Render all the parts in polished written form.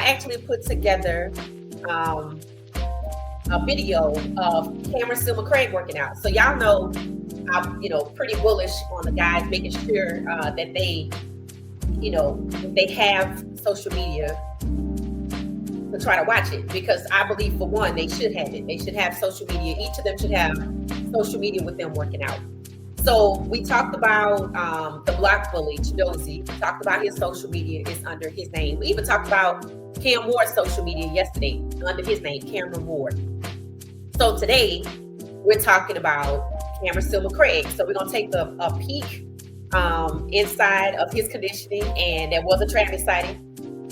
I actually put together um, a video of Cameron Silver Craig working out. So y'all know I'm, pretty bullish on the guys making sure that they have social media to try to watch it, because I believe, for one, they should have it. They should have social media. Each of them should have social media with them working out. So we talked about the block bully, Chidozie. We talked about his social media is under his name. We even talked about Cam Ward's social media yesterday under his name, Cameron Ward. So today we're talking about Cameron Silver Craig. So we're going to take a peek inside of his conditioning, and there was a Travis sighting.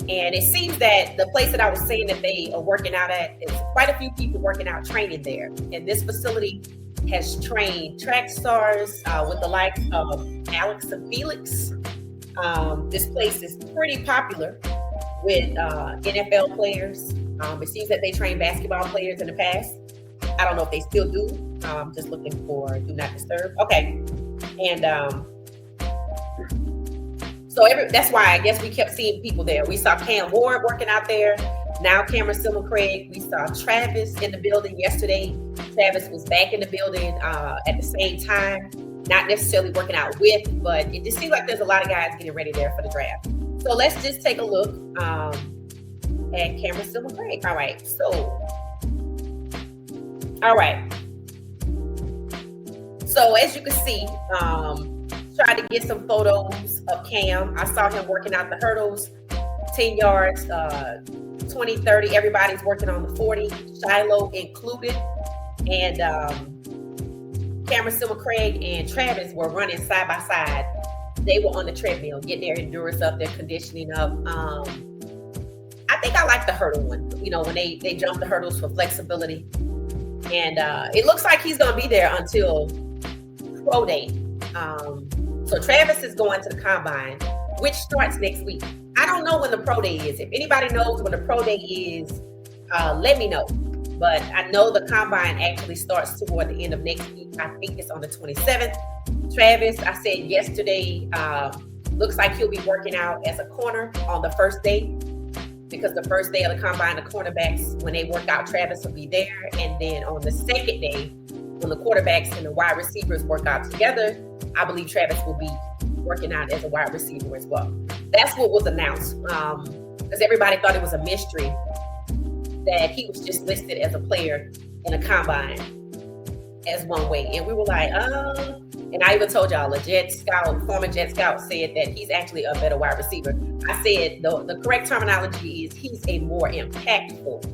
And it seems that the place that I was saying that they are working out at, is quite a few people working out, training there. And this facility has trained track stars with the likes of Alex and Felix. This place is pretty popular with NFL players. It seems that they train basketball players in the past. I don't know if they still do. Just looking for Do Not Disturb. Okay. And so that's why I guess we kept seeing people there. We saw Cam Ward working out there. Now Cameron Silver Craig. We saw Travis in the building yesterday. Travis was back in the building at the same time, not necessarily working out with, but it just seems like there's a lot of guys getting ready there for the draft. So let's just take a look at Cameron Silver Craig. All right. So as you can see, tried to get some photos of Cam. I saw him working out the hurdles, 10 yards, 20, 30. Everybody's working on the 40, Shiloh included. And Cameron Silver Craig and Travis were running side by side. They were on the treadmill, getting their endurance up, their conditioning up. I think I like the hurdle one, when they jump the hurdles for flexibility. And it looks like he's going to be there until pro day. So Travis is going to the combine, which starts next week. I don't know when the pro day is. If anybody knows when the pro day is, let me know. But I know the combine actually starts toward the end of next week. I think it's on the 27th. Travis, I said yesterday, looks like he'll be working out as a corner on the first day, because the first day of the combine, the cornerbacks, when they work out, Travis will be there. And then on the second day, when the quarterbacks and the wide receivers work out together, I believe Travis will be working out as a wide receiver as well. That's what was announced, because everybody thought it was a mystery that he was just listed as a player in a combine as one way. And we were like, and I even told y'all, former Jet Scout said that he's actually a better wide receiver. I said the correct terminology is he's a more impactful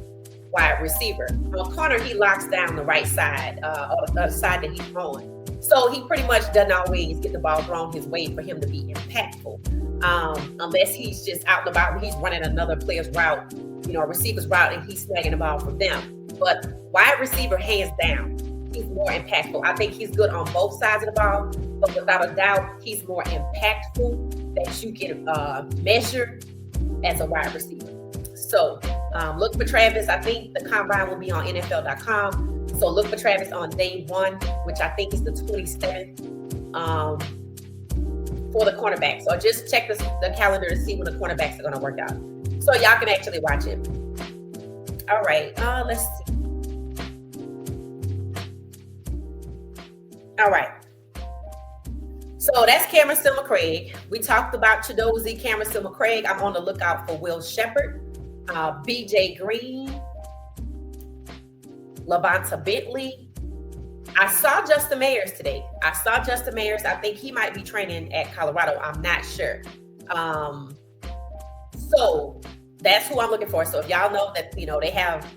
wide receiver. On corner, he locks down the right side, or the side that he's on. So he pretty much doesn't always get the ball thrown his way for him to be impactful. Unless he's just out and about, he's running another player's route, a receiver's route, and he's snagging the ball from them. But wide receiver, hands down, he's more impactful. I think he's good on both sides of the ball, but without a doubt, he's more impactful that you can measure as a wide receiver. So look for Travis. I think the combine will be on NFL.com. So look for Travis on day 1, which I think is the 27th, for the cornerbacks. So just check the calendar to see when the cornerbacks are going to work out, so y'all can actually watch it. All right, let's see. All right. So that's Cameron Silver Craig. We talked about Chidozie, Cameron Silver Craig. I'm on the lookout for Will Shepherd, BJ Green, Lavonta Bentley. I saw Justin Mayers today. I think he might be training at Colorado. I'm not sure. So that's who I'm looking for. So if y'all know that, they have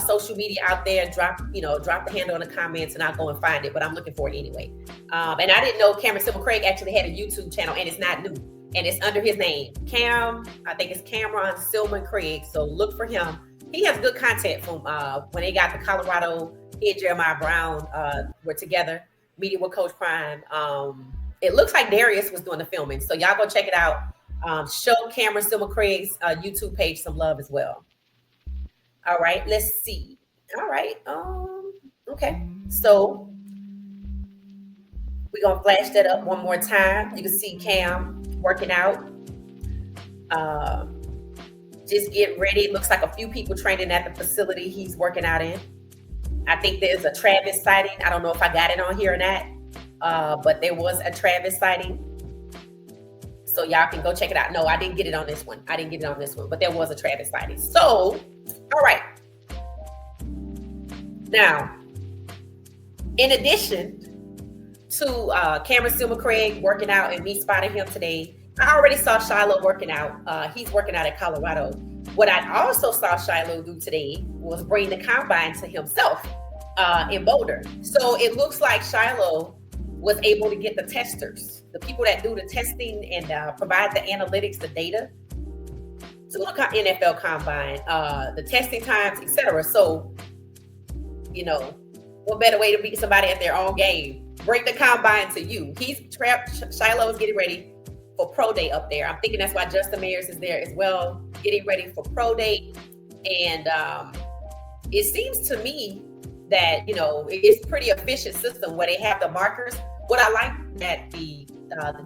social media out there, drop the handle in the comments and I'll go and find it, but I'm looking for it anyway. And I didn't know Cameron Silver Craig actually had a YouTube channel, and it's not new, and it's under his name. I think it's Cameron Silver Craig. So look for him. He has good content from when they got to Colorado. He and Jeremiah Brown were together, meeting with Coach Prime. It looks like Darius was doing the filming. So y'all go check it out. Show Cameron Silver Craig's YouTube page some love as well. All right, let's see. All right. Okay. So we're going to flash that up one more time. You can see Cam working out. just get ready. Looks like a few people training at the facility he's working out in. I think there's a Travis sighting. I don't know if I got it on here or not, but there was a Travis sighting. So y'all can go check it out. No, I didn't get it on this one. But there was a Travis sighting. So, all right. Now, in addition to Cameron Silver-Craig working out and me spotting him today, I already saw Shiloh working out. He's working out at Colorado. What I also saw Shiloh do today was bring the combine to himself in Boulder. So it looks like Shiloh was able to get the testers, the people that do the testing and provide the analytics, the data, to look at NFL Combine, the testing times, etc. So, you know, what better way to beat somebody at their own game? Bring the combine to you. Shiloh is getting ready for Pro Day up there. I'm thinking that's why Justin Mayers is there as well, getting ready for Pro Day. And it seems to me that, you know, it's pretty efficient system where they have the markers. What I like that the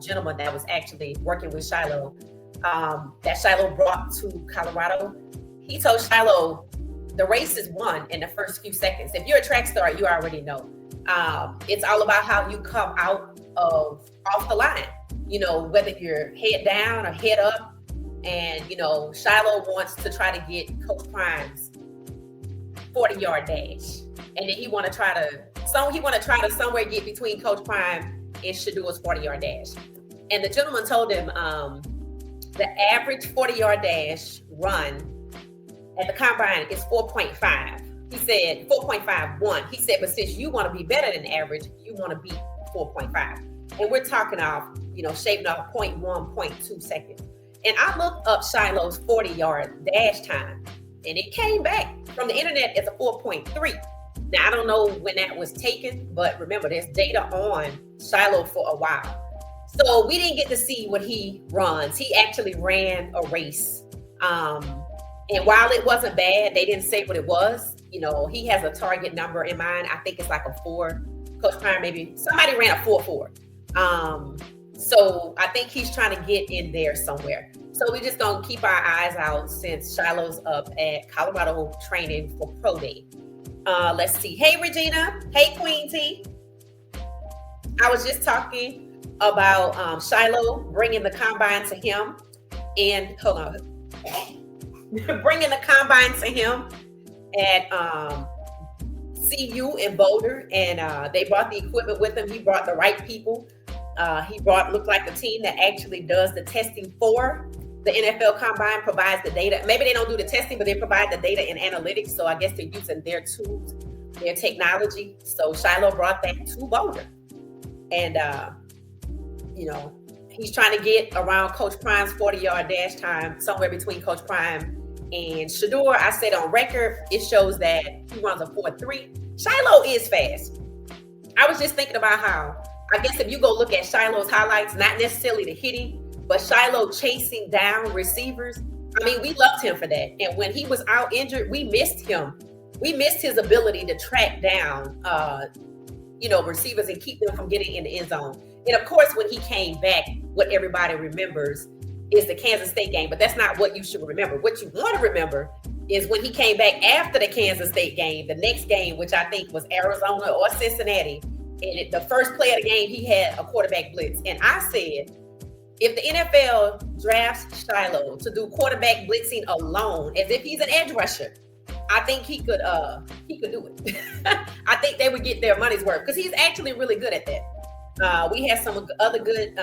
gentleman that was actually working with Shiloh, that Shiloh brought to Colorado, he told Shiloh the race is won in the first few seconds. If you're a track star, you already know. It's all about how you come out off the line, you know, whether you're head down or head up. And, you know, Shiloh wants to try to get Coach Prime's 40-yard dash. And then he want to try to somewhere get between Coach Prime and Shadour's 40-yard dash. And the gentleman told him the average 40-yard dash run at the combine is 4.5. He said 4.51. He said, but since you want to be better than average, you want to beat 4.5. And we're talking off, you know, shaving off 0.1, 0.2 seconds. And I looked up Shiloh's 40-yard dash time, and it came back from the internet as a 4.3. Now, I don't know when that was taken, but remember, there's data on Shiloh for a while. So we didn't get to see what he runs. He actually ran a race. And while it wasn't bad, they didn't say what it was. You know, he has a target number in mind. I think it's like a 4. Coach Prime, maybe somebody ran a 4.4. So I think he's trying to get in there somewhere. So we're just going to keep our eyes out since Shiloh's up at Colorado training for Pro Day. Let's see. Hey, Regina. Hey, Queen T. I was just talking about Shiloh bringing the combine to him. And hold on. Bringing the combine to him at CU in Boulder. And they brought the equipment with him. He brought the right people. Looked like the team that actually does the testing for the NFL Combine, provides the data. Maybe they don't do the testing, but they provide the data and analytics. So I guess they're using their tools, their technology. So Shiloh brought that to Boulder. And, you know, he's trying to get around Coach Prime's 40-yard dash time, somewhere between Coach Prime and Shador. I said on record, it shows that he runs a 4.3. Shiloh is fast. I was just thinking about how, I guess if you go look at Shiloh's highlights, not necessarily the hitting, but Shiloh chasing down receivers. I mean, we loved him for that. And when he was out injured, we missed him. We missed his ability to track down, receivers and keep them from getting in the end zone. And of course, when he came back, what everybody remembers is the Kansas State game, but that's not what you should remember. What you want to remember is when he came back after the Kansas State game, the next game, which I think was Arizona or Cincinnati. And the first play of the game, he had a quarterback blitz. And I said, if the NFL drafts Shiloh to do quarterback blitzing alone, as if he's an edge rusher, I think he could do it. I think they would get their money's worth because he's actually really good at that. We had some other good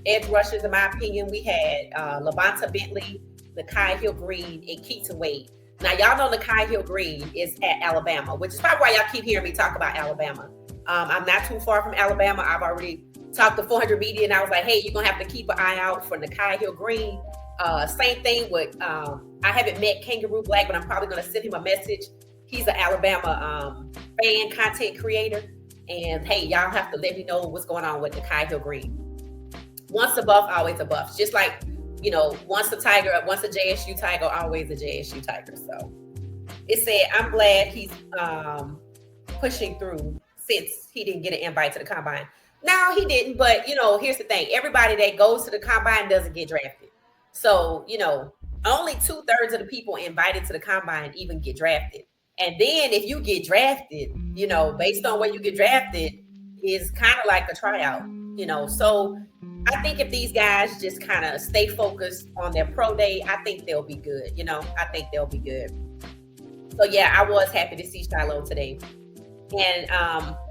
edge rushers, in my opinion. We had Lavonta Bentley, Nakai Hill-Green, and Keaton Wade. Now, y'all know Nakai Hill-Green is at Alabama, which is probably why y'all keep hearing me talk about Alabama. I'm not too far from Alabama. I've already talked to 400 Media, and I was like, hey, you're going to have to keep an eye out for Nakai Hill-Green. Same thing with, I haven't met Kangaroo Black, but I'm probably going to send him a message. He's an Alabama fan content creator. And hey, y'all have to let me know what's going on with Nakai Hill-Green. Once a buff, always a buff. Just like, once a Tiger, once a JSU Tiger, always a JSU Tiger. So it said, I'm glad he's pushing through since he didn't get an invite to the combine. No, he didn't. But, here's the thing. Everybody that goes to the combine doesn't get drafted. So, only 2/3 of the people invited to the combine even get drafted. And then if you get drafted, based on where you get drafted, is kind of like a tryout. So I think if these guys just kind of stay focused on their pro day, I think they'll be good. I think they'll be good. So yeah, I was happy to see Shiloh today. And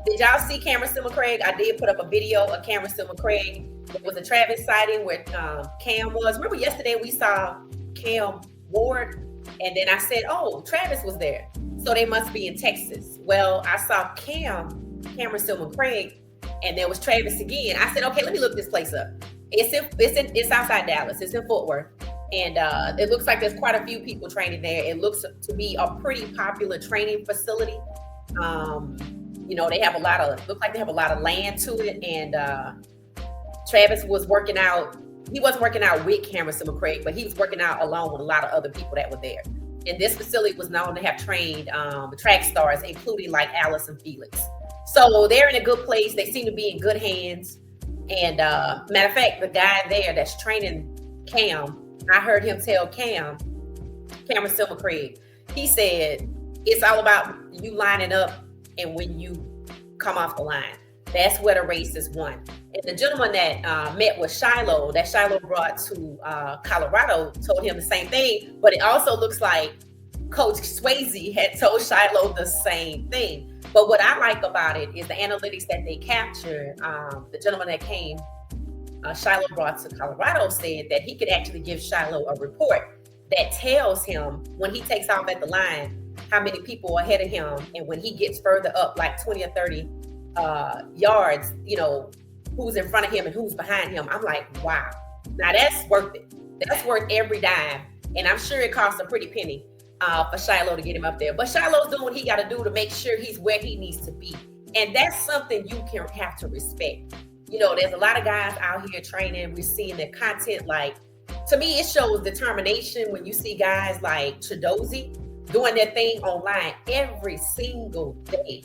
did y'all see Cameron Silver-Craig? I did put up a video of Cameron Silver-Craig. It was a Travis sighting where Cam was. Remember yesterday we saw Cam Ward, and then I said, oh, Travis was there. So they must be in Texas. Well, I saw Cameron Silver-Craig, and there was Travis again. I said, okay, let me look this place up. It's outside Dallas. It's in Fort Worth. And it looks like there's quite a few people training there. It looks to be a pretty popular training facility. They have look like they have a lot of land to it. And Travis was working out. He wasn't working out with Cameron Silver-Craig, but he was working out along with a lot of other people that were there. And this facility was known to have trained track stars, including like Allison Felix. So they're in a good place. They seem to be in good hands. And matter of fact, the guy there that's training Cam, I heard him tell Cameron Silver-Craig, he said, it's all about you lining up and when you come off the line. That's where the race is won. And the gentleman that met with Shiloh, that Shiloh brought to Colorado, told him the same thing. But it also looks like Coach Swayze had told Shiloh the same thing. But what I like about it is the analytics that they captured. The gentleman that came, Shiloh brought to Colorado, said that he could actually give Shiloh a report that tells him when he takes off at the line, how many people are ahead of him. And when he gets further up, like 20 or 30 yards, who's in front of him and who's behind him. I'm like, wow. Now that's worth it. That's worth every dime. And I'm sure it costs a pretty penny for Shiloh to get him up there. But Shiloh's doing what he got to do to make sure he's where he needs to be. And that's something you can have to respect. There's a lot of guys out here training. We're seeing their content. Like, to me, it shows determination when you see guys like Chidozie doing their thing online every single day.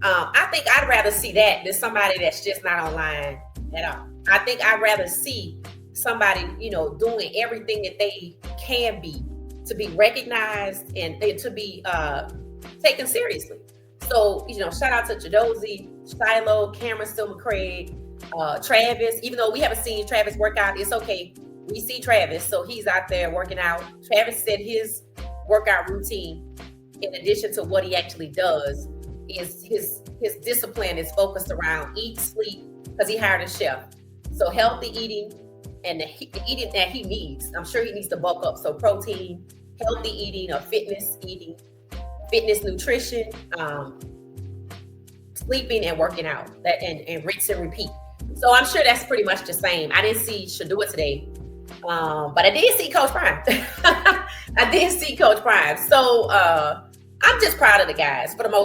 I think I'd rather see that than somebody that's just not online at all. I think I'd rather see somebody, doing everything that they can be to be recognized and to be taken seriously. So, shout out to Chidozie, Shiloh, Cameron Silver-Craig, Travis. Even though we haven't seen Travis work out, it's okay. We see Travis, so he's out there working out. Travis said his workout routine, in addition to what he actually does, is his discipline is focused around eat, sleep, because he hired a chef. So healthy eating and the eating that he needs. I'm sure he needs to bulk up. So protein, healthy eating, or fitness eating, fitness nutrition, sleeping and working out, and rinse and repeat. So I'm sure that's pretty much the same. I didn't see Shadua today, but I did see Coach Prime. I did see Coach Prime. So I'm just proud of the guys for the most